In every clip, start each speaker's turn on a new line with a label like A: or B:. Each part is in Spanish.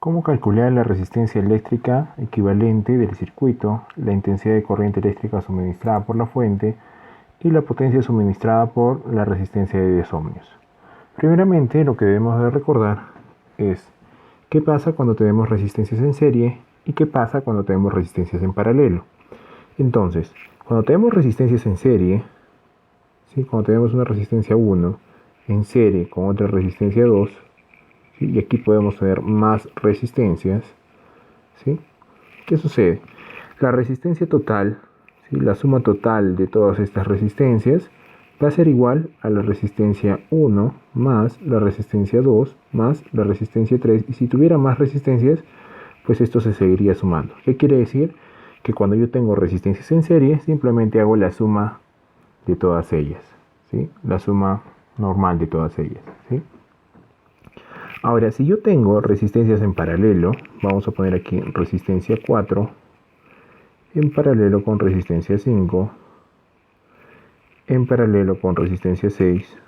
A: ¿Cómo calcular la resistencia eléctrica equivalente del circuito, la intensidad de corriente eléctrica suministrada por la fuente y la potencia suministrada por la resistencia de 10 ohmios? Primeramente, lo que debemos de recordar es qué pasa cuando tenemos resistencias en serie y qué pasa cuando tenemos resistencias en paralelo. Entonces, cuando tenemos resistencias en serie, ¿sí? Cuando tenemos una resistencia 1 en serie con otra resistencia 2, ¿sí? Y aquí podemos tener más resistencias, ¿sí? ¿Qué sucede? La resistencia total, ¿sí? La suma total de todas estas resistencias va a ser igual a la resistencia 1 más la resistencia 2 más la resistencia 3, y si tuviera más resistencias, pues esto se seguiría sumando. ¿Qué quiere decir? Que cuando yo tengo resistencias en serie, simplemente hago la suma de todas ellas, ¿sí? La suma normal de todas ellas, ¿sí? Ahora, si yo tengo resistencias en paralelo, vamos a poner aquí resistencia 4 en paralelo con resistencia 5, en paralelo con resistencia 6,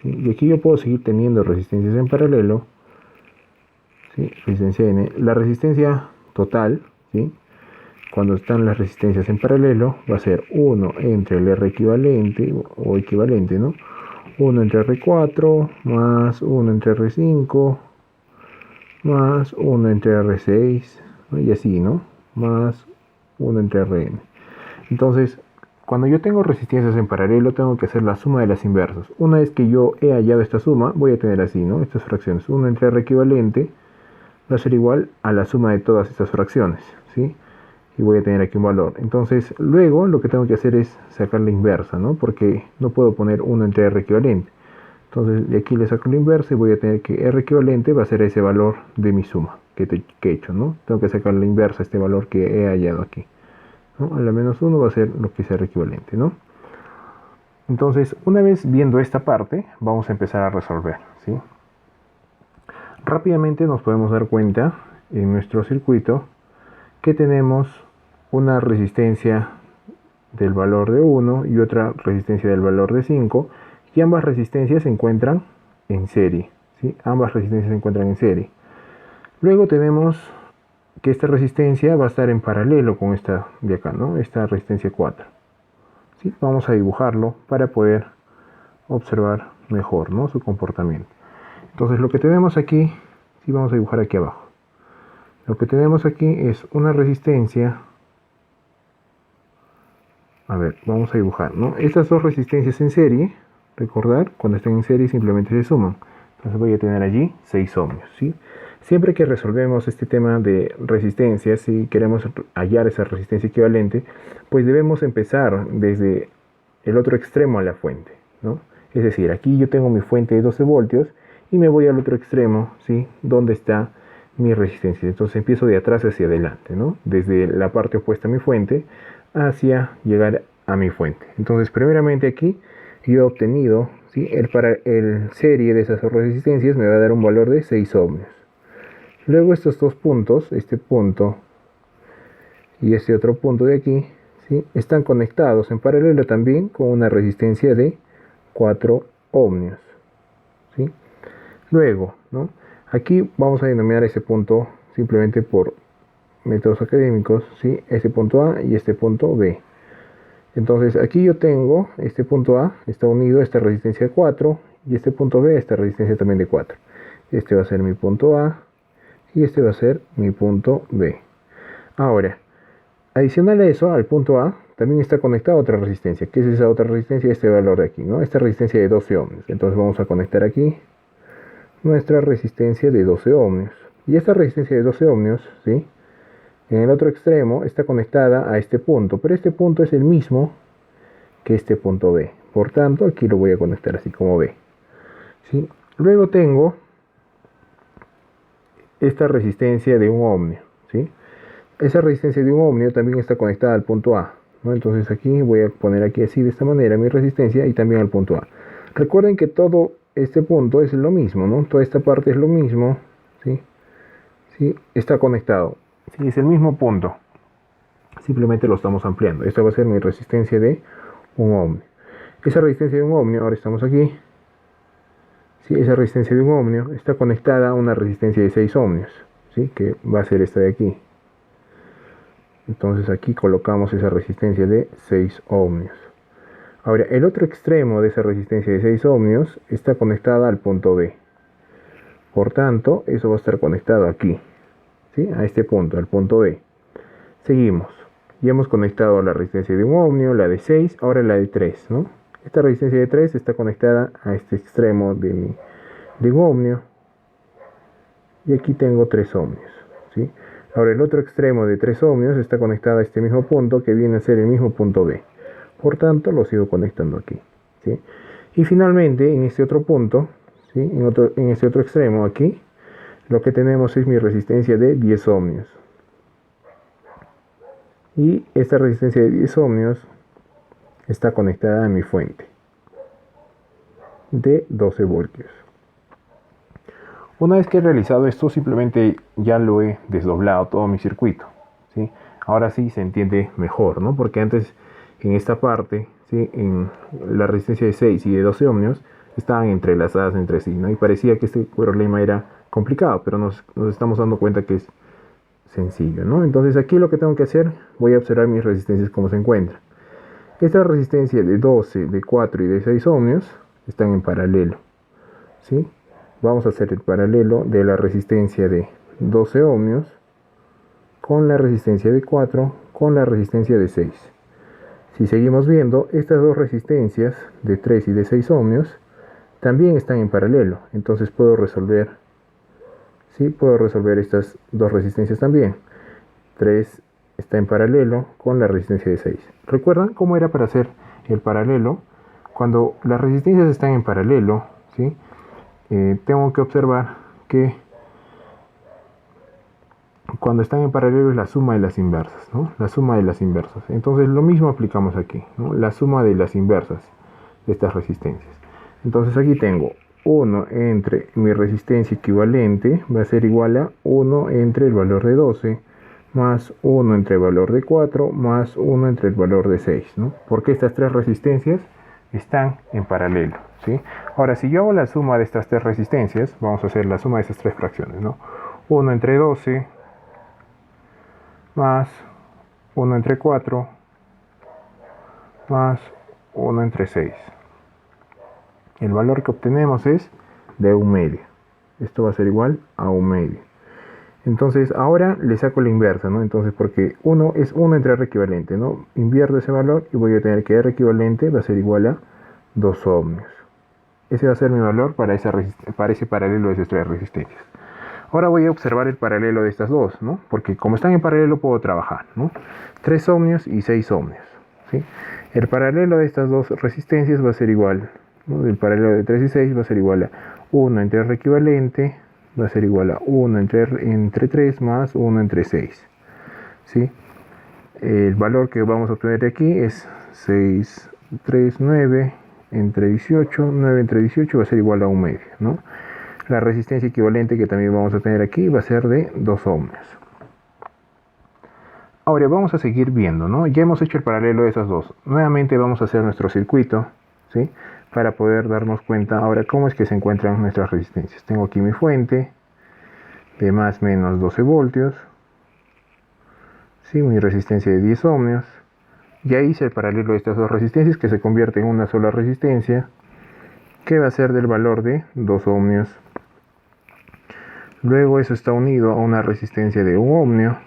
A: ¿sí? Y aquí yo puedo seguir teniendo resistencias en paralelo, ¿sí? Resistencia N. La resistencia total, ¿sí? Cuando están las resistencias en paralelo, va a ser 1 entre el R equivalente, o equivalente, ¿no? 1 entre R4, más 1 entre R5, más 1 entre R6, ¿no? Y así, ¿no? Más 1 entre Rn. Entonces, cuando yo tengo resistencias en paralelo, tengo que hacer la suma de las inversas. Una vez que yo he hallado esta suma, voy a tener así, ¿no? Estas fracciones. 1 entre R equivalente va a ser igual a la suma de todas estas fracciones, ¿sí? Y voy a tener aquí un valor. Entonces, luego lo que tengo que hacer es sacar la inversa, ¿no? Porque no puedo poner 1 entre R equivalente. Entonces, de aquí le saco la inversa y voy a tener que R equivalente va a ser ese valor de mi suma que he hecho, ¿no? Tengo que sacar la inversa, este valor que he hallado aquí, ¿no? A la menos 1 va a ser lo que es R equivalente, ¿no? Entonces, una vez viendo esta parte, vamos a empezar a resolver, ¿sí? Rápidamente nos podemos dar cuenta en nuestro circuito que tenemos una resistencia del valor de 1 y otra resistencia del valor de 5, y ambas resistencias se encuentran en serie, ¿sí? Ambas resistencias se encuentran en serie. Luego tenemos que esta resistencia va a estar en paralelo con esta de acá, ¿no? Esta resistencia 4, ¿sí? Vamos a dibujarlo para poder observar mejor, ¿no? Su comportamiento. Entonces lo que tenemos aquí, sí, vamos a dibujar aquí abajo. Lo que tenemos aquí es una resistencia. A ver, vamos a dibujar, ¿no? Estas dos resistencias en serie, recordar, cuando estén en serie simplemente se suman. Entonces voy a tener allí 6 ohmios, ¿sí? Siempre que resolvemos este tema de resistencias, si queremos hallar esa resistencia equivalente, pues debemos empezar desde el otro extremo a la fuente, ¿no? Es decir, aquí yo tengo mi fuente de 12 voltios y me voy al otro extremo, ¿sí? Donde está mi resistencia. Entonces empiezo de atrás hacia adelante, ¿no? Desde la parte opuesta a mi fuente hacia llegar a mi fuente. Entonces, primeramente aquí yo he obtenido, ¿sí? el serie de esas resistencias me va a dar un valor de 6 ohmios. Luego estos dos puntos, este punto y este otro punto de aquí, ¿sí? Están conectados en paralelo también con una resistencia de 4 ohmios, ¿sí? Luego, ¿no? Aquí vamos a denominar ese punto simplemente por métodos académicos, ¿sí? Este punto A y este punto B. Entonces aquí yo tengo este punto A, está unido a esta resistencia de 4, y este punto B, esta resistencia también de 4. Este va a ser mi punto A y este va a ser mi punto B. Ahora, adicional a eso, al punto A, también está conectada otra resistencia. ¿Qué es esa otra resistencia? Este valor de aquí, ¿no? Esta resistencia de 12 ohmios. Entonces vamos a conectar aquí nuestra resistencia de 12 ohmios. Y esta resistencia de 12 ohmios, ¿sí? En el otro extremo está conectada a este punto, pero este punto es el mismo que este punto B. Por tanto, aquí lo voy a conectar así como B, ¿sí? Luego tengo esta resistencia de 1 ohmio, ¿sí? Esa resistencia de 1 ohmio también está conectada al punto A, ¿no? Entonces aquí voy a poner aquí así de esta manera mi resistencia y también al punto A. Recuerden que todo este punto es lo mismo, ¿no? Toda esta parte es lo mismo, ¿sí? ¿Sí? Está conectado. Sí, es el mismo punto. Simplemente lo estamos ampliando. Esta va a ser mi resistencia de 1 ohmio. Esa resistencia de 1 ohmio, ahora estamos aquí. Sí, esa resistencia de 1 ohmio está conectada a una resistencia de 6 ohmios. ¿sí? Que va a ser esta de aquí. Entonces aquí colocamos esa resistencia de 6 ohmios. Ahora, el otro extremo de esa resistencia de 6 ohmios está conectada al punto B. Por tanto, eso va a estar conectado aquí, ¿sí? A este punto, al punto B. Seguimos. Ya hemos conectado la resistencia de 1 ohmio, la de 6, ahora la de 3, ¿no? Esta resistencia de 3 está conectada a este extremo de 1 ohmio. Y aquí tengo 3 ohmios, ¿sí? Ahora el otro extremo de 3 ohmios está conectado a este mismo punto, que viene a ser el mismo punto B. Por tanto, lo sigo conectando aquí, ¿sí? Y finalmente, en este otro punto, ¿sí? En este otro extremo aquí, lo que tenemos es mi resistencia de 10 ohmios. Y esta resistencia de 10 ohmios está conectada a mi fuente de 12 voltios. Una vez que he realizado esto, simplemente ya lo he desdoblado todo mi circuito, ¿sí? Ahora sí se entiende mejor, ¿no? Porque antes en esta parte, ¿sí? En la resistencia de 6 y de 12 ohmios estaban entrelazadas entre sí, ¿no? Y parecía que este problema era complicado, pero nos estamos dando cuenta que es sencillo, ¿no? Entonces aquí lo que tengo que hacer, voy a observar mis resistencias como se encuentran. Esta resistencia de 12, de 4 y de 6 ohmios están en paralelo, ¿sí? Vamos a hacer el paralelo de la resistencia de 12 ohmios con la resistencia de 4 con la resistencia de 6. Si seguimos viendo, estas dos resistencias de 3 y de 6 ohmios también están en paralelo. Entonces puedo resolver, ¿sí? Puedo resolver estas dos resistencias también. 3 está en paralelo con la resistencia de 6. ¿Recuerdan cómo era para hacer el paralelo? Cuando las resistencias están en paralelo, ¿sí? Tengo que observar que cuando están en paralelo es la suma de las inversas, ¿no? La suma de las inversas. Entonces lo mismo aplicamos aquí, ¿no? La suma de las inversas de estas resistencias. Entonces aquí tengo 1 entre mi resistencia equivalente, va a ser igual a 1 entre el valor de 12, más 1 entre el valor de 4, más 1 entre el valor de 6, ¿no? Porque estas tres resistencias están en paralelo, ¿sí? Ahora, si yo hago la suma de estas tres resistencias, vamos a hacer la suma de esas tres fracciones, ¿no? 1 entre 12 más 1 entre 4 más 1 entre 6. El valor que obtenemos es de 1 medio. Esto va a ser igual a 1 medio. Entonces ahora le saco la inversa, ¿no? Entonces, porque 1 es 1 entre R equivalente, ¿no? Invierto ese valor y voy a tener que R equivalente va a ser igual a 2 ohmios. Ese va a ser mi valor para ese paralelo de esas tres resistencias. Ahora voy a observar el paralelo de estas dos, ¿no? Porque como están en paralelo puedo trabajar, ¿no? 3 ohmios y 6 ohmios, ¿sí? El paralelo de estas dos resistencias va a ser igual, ¿no? El paralelo de 3 y 6 va a ser igual a 1 entre R equivalente, va a ser igual a 1 entre 3 más 1 entre 6, ¿sí? El valor que vamos a obtener aquí es 6, 3, 9 entre 18, 9 entre 18 va a ser igual a 1 medio, ¿no? La resistencia equivalente que también vamos a tener aquí va a ser de 2 ohmios. Ahora vamos a seguir viendo, ¿no? Ya hemos hecho el paralelo de esas dos. Nuevamente vamos a hacer nuestro circuito, ¿sí? Para poder darnos cuenta ahora cómo es que se encuentran nuestras resistencias. Tengo aquí mi fuente de más o menos 12 voltios, ¿sí? Mi resistencia de 10 ohmios. Ya hice el paralelo de estas dos resistencias que se convierte en una sola resistencia, que va a ser del valor de 2 ohmios. Luego eso está unido a una resistencia de 1 ohmio.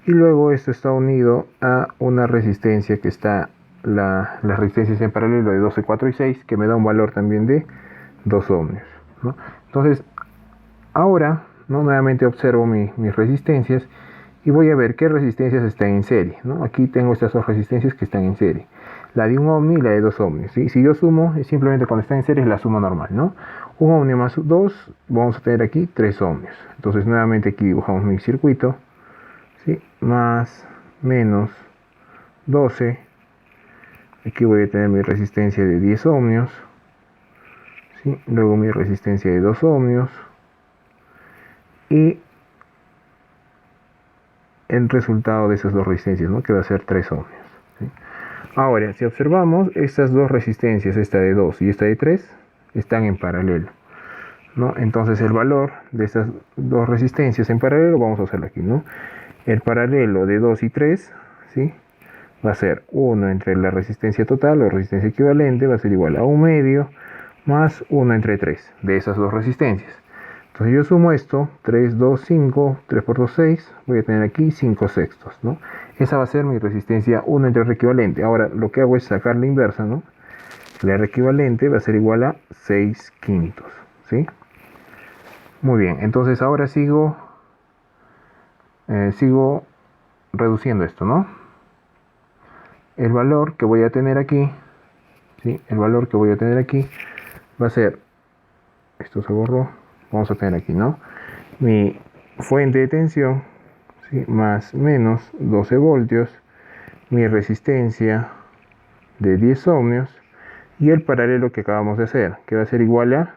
A: Y luego esto está unido a una resistencia que está, las resistencias en paralelo de 12, 4 y 6, que me da un valor también de 2 ohmios, ¿no? Entonces, ahora, ¿no? Nuevamente observo mis resistencias y voy a ver qué resistencias están en serie, ¿no? Aquí tengo estas dos resistencias que están en serie. La de 1 ohmio y la de 2 ohmios, ¿sí? Si yo sumo, simplemente cuando están en serie es la suma normal, ¿no? 1 ohmio más 2, vamos a tener aquí 3 ohmios. Entonces nuevamente aquí dibujamos mi circuito, ¿sí? Más, menos, 12. Aquí voy a tener mi resistencia de 10 ohmios, ¿sí? Luego mi resistencia de 2 ohmios. Y el resultado de esas dos resistencias, ¿no? Que va a ser 3 ohmios, ¿sí? Ahora, si observamos, estas dos resistencias, esta de 2 y esta de 3, están en paralelo, ¿no? Entonces el valor de estas dos resistencias en paralelo, vamos a hacerlo aquí, ¿no? El paralelo de 2 y 3, ¿sí? Va a ser 1 entre la resistencia total o resistencia equivalente, va a ser igual a 1 medio más 1 entre 3 de esas dos resistencias. Entonces yo sumo esto, 3, 2, 5, 3 por 2, 6, voy a tener aquí 5 sextos, ¿no? Esa va a ser mi resistencia 1 entre R equivalente. Ahora lo que hago es sacar la inversa, ¿no? La R equivalente va a ser igual a 6 quintos, ¿sí? Muy bien, entonces ahora sigo reduciendo esto, ¿no? El valor que voy a tener aquí, ¿sí? El valor que voy a tener aquí va a ser, esto se borró, vamos a tener aquí, ¿no? Mi fuente de tensión, ¿sí? Más menos 12 voltios, mi resistencia de 10 ohmios y el paralelo que acabamos de hacer, que va a ser igual a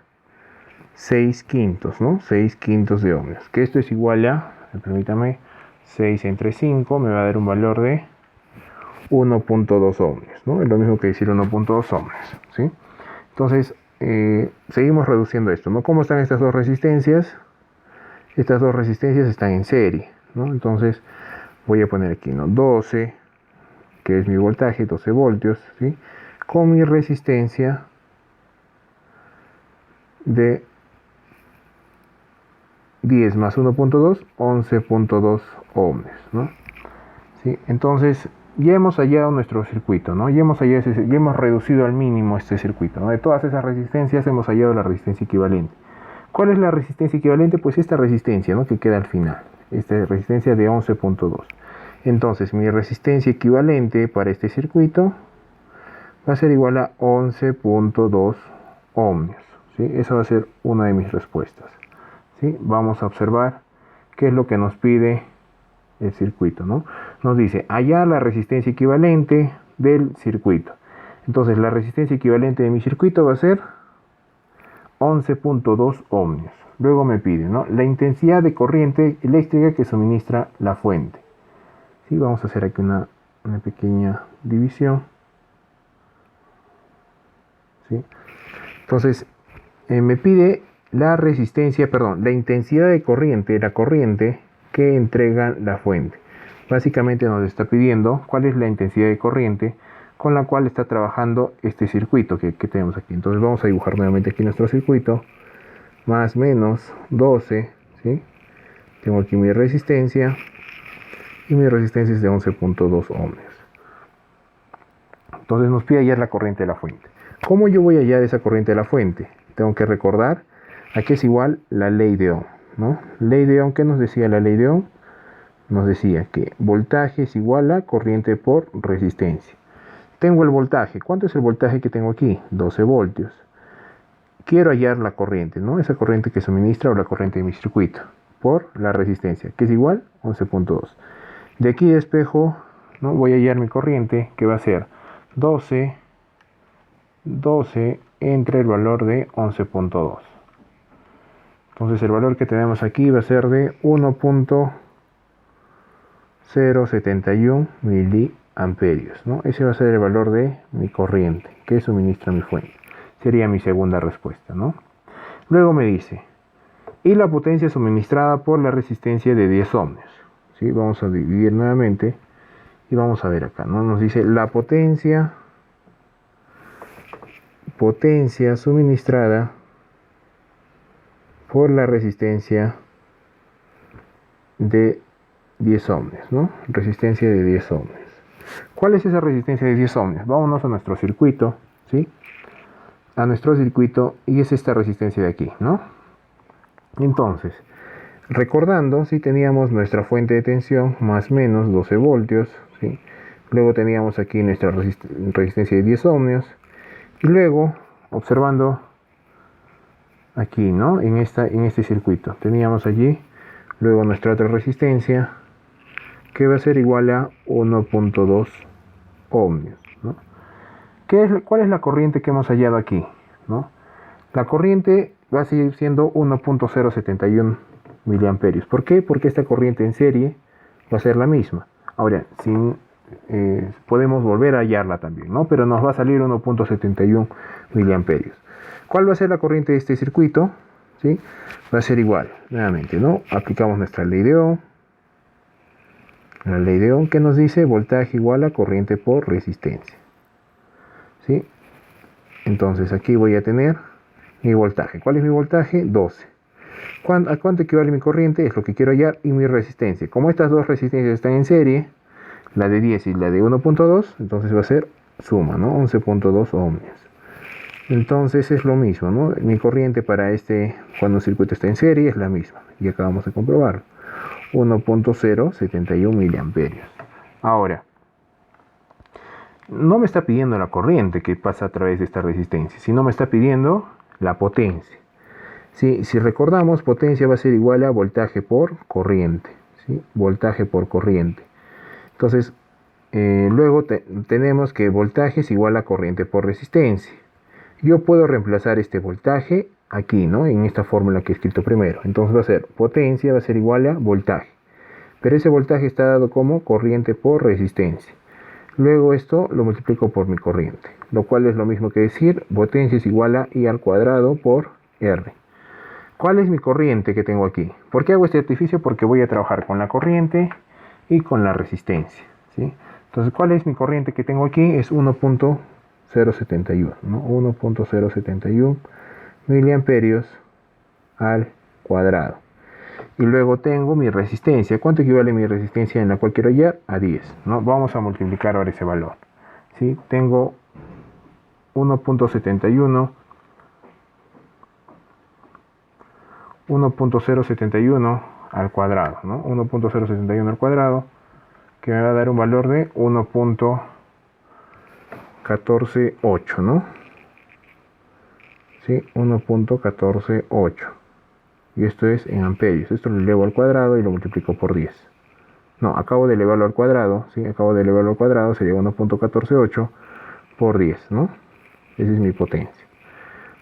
A: 6 quintos, ¿no? 6 quintos de ohmios, que esto es igual a, permítame, 6 entre 5 me va a dar un valor de 1.2 ohmios, ¿no? Es lo mismo que decir 1.2 ohmios, ¿sí? Entonces, seguimos reduciendo esto, ¿no? ¿Cómo están estas dos resistencias? Estas dos resistencias están en serie, ¿no? Entonces, voy a poner aquí, ¿no? 12, que es mi voltaje, 12 voltios, ¿sí? Con mi resistencia de 10 más 1.2, 11.2 ohmios, ¿no? ¿Sí? Entonces, ya hemos hallado nuestro circuito, ¿no? Ya hemos reducido al mínimo este circuito, ¿no? De todas esas resistencias hemos hallado la resistencia equivalente. ¿Cuál es la resistencia equivalente? Pues esta resistencia, ¿no? Que queda al final, esta resistencia de 11.2. Entonces, mi resistencia equivalente para este circuito va a ser igual a 11.2 ohmios, ¿sí? Esa va a ser una de mis respuestas, ¿sí? Vamos a observar qué es lo que nos pide el circuito, ¿no? Nos dice hallar la resistencia equivalente del circuito. Entonces la resistencia equivalente de mi circuito va a ser 11.2 ohmios. Luego me pide, ¿no? La intensidad de corriente eléctrica que suministra la fuente. ¿Sí? Vamos a hacer aquí una pequeña división, ¿sí? Entonces me pide la intensidad de corriente, la corriente que entrega la fuente. Básicamente nos está pidiendo cuál es la intensidad de corriente con la cual está trabajando este circuito que tenemos aquí. Entonces vamos a dibujar nuevamente aquí nuestro circuito. Más menos 12, ¿sí? Tengo aquí mi resistencia y mi resistencia es de 11.2 ohmios. Entonces nos pide hallar la corriente de la fuente. ¿Cómo yo voy a hallar esa corriente de la fuente? Tengo que recordar a que es igual la ley de Ohm, ¿no? Ley de Ohm, ¿qué nos decía la ley de Ohm? Nos decía que voltaje es igual a corriente por resistencia. Tengo el voltaje. ¿Cuánto es el voltaje que tengo aquí? 12 voltios. Quiero hallar la corriente, ¿no? Esa corriente que suministra o la corriente de mi circuito por la resistencia, que es igual a 11.2. De aquí despejo, ¿no? Voy a hallar mi corriente, que va a ser 12 entre el valor de 11.2. Entonces el valor que tenemos aquí va a ser de 1.071 miliamperios, ¿no? Ese va a ser el valor de mi corriente que suministra mi fuente. Sería mi segunda respuesta, ¿no? Luego me dice, y la potencia suministrada por la resistencia de 10 ohmios, ¿sí? Vamos a dividir nuevamente y vamos a ver acá, ¿no? Nos dice la potencia suministrada por la resistencia de 10 ohmios, ¿no? Resistencia de 10 ohmios. ¿Cuál es esa resistencia de 10 ohmios? Vámonos a nuestro circuito, ¿sí? A nuestro circuito, y es esta resistencia de aquí, ¿no? Entonces, recordando, si teníamos nuestra fuente de tensión más menos 12 voltios, ¿sí? Luego teníamos aquí nuestra resistencia de 10 ohmios, y luego, observando aquí, ¿no? En este circuito, teníamos allí luego nuestra otra resistencia, que va a ser igual a 1.2 ohmios, ¿no? ¿Cuál es la corriente que hemos hallado aquí, ¿no? La corriente va a seguir siendo 1.071 miliamperios. ¿Por qué? Porque esta corriente en serie va a ser la misma. Ahora, podemos volver a hallarla también, ¿no? Pero nos va a salir 1.71 miliamperios. ¿Cuál va a ser la corriente de este circuito? ¿sí? Va a ser igual, nuevamente, ¿no? Aplicamos nuestra ley de Ohm. La ley de Ohm que nos dice voltaje igual a corriente por resistencia, ¿sí? Entonces aquí voy a tener mi voltaje. ¿Cuál es mi voltaje? 12. ¿A cuánto equivale mi corriente? Es lo que quiero hallar. Y mi resistencia. Como estas dos resistencias están en serie, la de 10 y la de 1.2, entonces va a ser suma, ¿no? 11.2 ohmios. Entonces es lo mismo, ¿no? Mi corriente para cuando un circuito está en serie, es la misma. Y acabamos de comprobarlo. 1.071 miliamperios. Ahora, no me está pidiendo la corriente que pasa a través de esta resistencia, sino me está pidiendo la potencia. ¿Sí? Si recordamos, potencia va a ser igual a voltaje por corriente, ¿sí? Voltaje por corriente. Entonces, luego tenemos que voltaje es igual a corriente por resistencia. Yo puedo reemplazar este voltaje aquí, ¿no? En esta fórmula que he escrito primero. Entonces va a ser potencia va a ser igual a voltaje. Pero ese voltaje está dado como corriente por resistencia. Luego esto lo multiplico por mi corriente, lo cual es lo mismo que decir potencia es igual a I al cuadrado por R. ¿Cuál es mi corriente que tengo aquí? ¿Por qué hago este artificio? Porque voy a trabajar con la corriente y con la resistencia, ¿sí? Entonces, ¿cuál es mi corriente que tengo aquí? Es 1.071, ¿no? 1.071 miliamperios al cuadrado. Y luego tengo mi resistencia. ¿Cuánto equivale mi resistencia en la cual quiero hallar? A 10, ¿no? Vamos a multiplicar ahora ese valor, ¿sí? Tengo 1.071 al cuadrado, ¿no? 1.071 al cuadrado, que me va a dar un valor de 1.148, ¿no? ¿Sí? 1.148. Y esto es en amperios. Esto lo elevo al cuadrado y lo multiplico por 10. No, acabo de elevarlo al cuadrado, ¿sí? Acabo de elevarlo al cuadrado, sería 1.148 por 10, ¿no? Esa es mi potencia.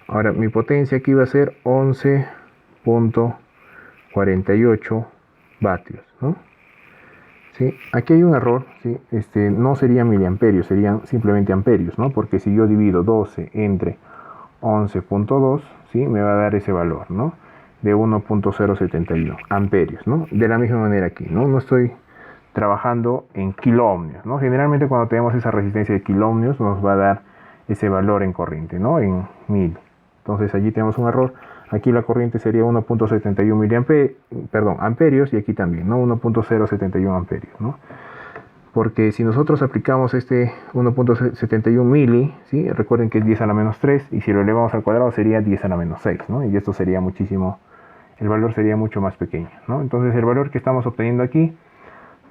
A: Ahora, mi potencia aquí va a ser 11.48 vatios, ¿no? ¿Sí? Aquí hay un error, ¿sí? No serían miliamperios, serían simplemente amperios, ¿no? Porque si yo divido 12 entre 11.2, ¿sí? Me va a dar ese valor, ¿no? De 1.071 amperios, ¿no? De la misma manera aquí, ¿no? No estoy trabajando en kiloohmios, ¿no? Generalmente cuando tenemos esa resistencia de kiloohmios nos va a dar ese valor en corriente, ¿no? En 1000. Entonces allí tenemos un error. Aquí la corriente sería 1.71 amperios y aquí también, ¿no? 1.071 amperios, ¿no? Porque si nosotros aplicamos este 1.71 mili, ¿sí? Recuerden que es 10 a la menos 3 y si lo elevamos al cuadrado sería 10 a la menos 6, ¿no? Y esto sería muchísimo, el valor sería mucho más pequeño, ¿no? Entonces el valor que estamos obteniendo aquí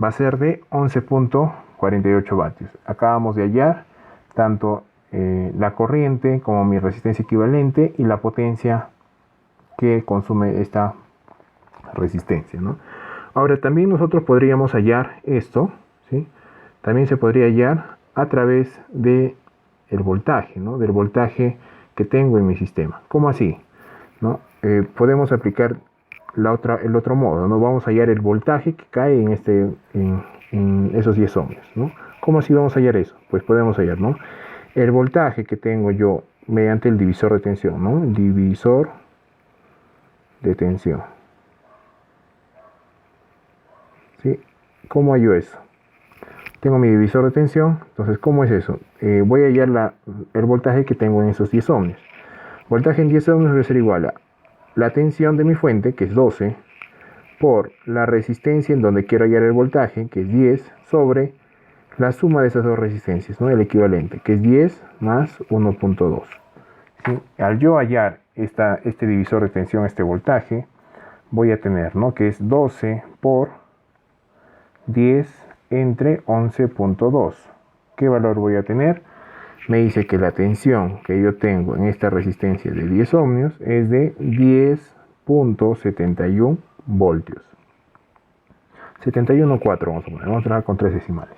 A: va a ser de 11.48 vatios. Acabamos de hallar tanto la corriente como mi resistencia equivalente y la potencia que consume esta resistencia, ¿no? Ahora también nosotros podríamos hallar esto, ¿sí? También se podría hallar a través de el voltaje, ¿no? Del voltaje que tengo en mi sistema. ¿Cómo así? ¿No? Podemos aplicar el otro modo, ¿no? Vamos a hallar el voltaje que cae en esos 10 ohmios, ¿no? ¿Cómo así vamos a hallar eso? Pues podemos hallar, ¿no? El voltaje que tengo yo mediante el divisor de tensión, ¿no? El divisor de tensión. ¿Sí? ¿Cómo hallo eso? Tengo mi divisor de tensión, entonces ¿cómo es eso? Voy a hallar el voltaje que tengo en esos 10 ohmios. Voltaje en 10 ohmios debe ser igual a la tensión de mi fuente, que es 12, por la resistencia en donde quiero hallar el voltaje, que es 10, sobre la suma de esas dos resistencias, ¿no? El equivalente, que es 10 más 1.2. ¿Sí? Al yo hallar este divisor de tensión, este voltaje, voy a tener, ¿no? Que es 12 por 10 entre 11.2. ¿Qué valor voy a tener? Me dice que la tensión que yo tengo en esta resistencia de 10 ohmios es de 10.71 voltios. 71.4 vamos a poner, vamos a trabajar con 3 decimales.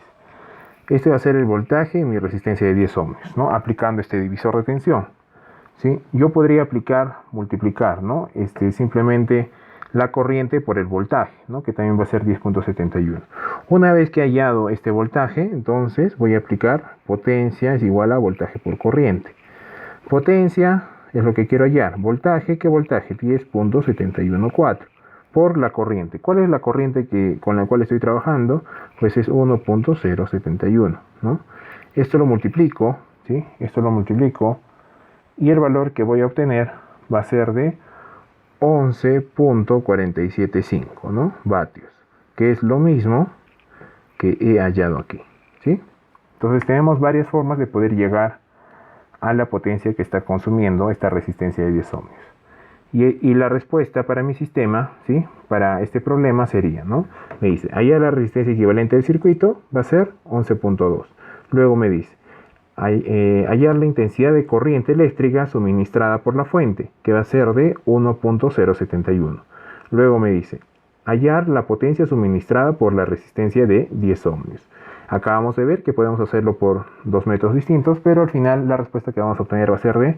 A: Este va a ser el voltaje en mi resistencia de 10 ohmios, ¿no? Aplicando este divisor de tensión, ¿sí? Yo podría multiplicar, ¿no? Simplemente la corriente por el voltaje, ¿no? Que también va a ser 10.71. Una vez que he hallado este voltaje, entonces voy a aplicar potencia es igual a voltaje por corriente. Potencia es lo que quiero hallar. Voltaje, ¿qué voltaje? 10.714 por la corriente. ¿Cuál es la corriente con la cual estoy trabajando? Pues es 1.071, ¿no? Esto lo multiplico, ¿sí? Esto lo multiplico y el valor que voy a obtener va a ser de 11.475, ¿no? Vatios, que es lo mismo que he hallado aquí, ¿sí? Entonces tenemos varias formas de poder llegar a la potencia que está consumiendo esta resistencia de 10 ohmios. Y la respuesta para mi sistema, ¿sí? Para este problema sería, ¿no? Me dice, hallar la resistencia equivalente del circuito va a ser 11.2. Luego me dice, hallar la intensidad de corriente eléctrica suministrada por la fuente, que va a ser de 1.071. Luego me dice, hallar la potencia suministrada por la resistencia de 10 ohmios. Acabamos de ver que podemos hacerlo por dos métodos distintos, pero al final la respuesta que vamos a obtener va a ser de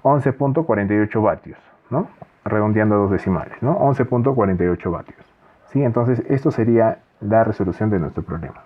A: 11.48 vatios, ¿no? Redondeando a dos decimales, ¿no? 11.48 vatios. ¿Sí? Entonces, esto sería la resolución de nuestro problema.